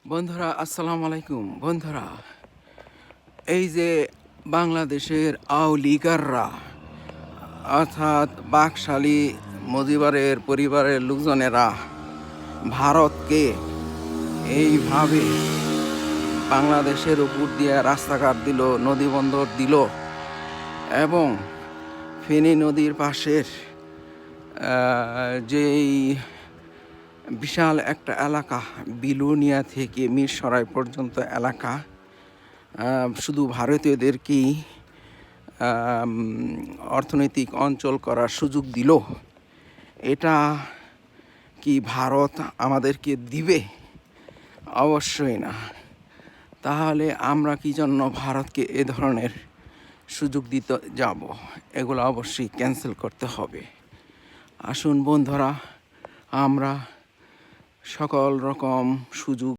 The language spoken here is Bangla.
বন্ধুরা আসসালামু আলাইকুম। বন্ধুরা, এই যে বাংলাদেশের আওলিগাররা অর্থাৎ বাকশালী মজিবরের পরিবারের লোকজনেরা ভারতকে এইভাবে বাংলাদেশের উপর দিয়ে রাস্তাঘাট দিল, নদী বন্দর দিল এবং ফেনী নদীর পাশের যেই বিশাল একটা এলাকা বিলুনিয়া থেকে মিরসরাই পর্যন্ত এলাকা শুধু ভারতীয়দেরকেই অর্থনৈতিক অঞ্চল করার সুযোগ দিল। এটা কি ভারত আমাদেরকে দিবে? অবশ্যই না। তাহলে আমরা কি জন্য ভারতকে এ ধরনের সুযোগ দিতে যাব? এগুলো অবশ্যই ক্যান্সেল করতে হবে। আসুন বন্ধুরা, আমরা সকল রকম সুযোগ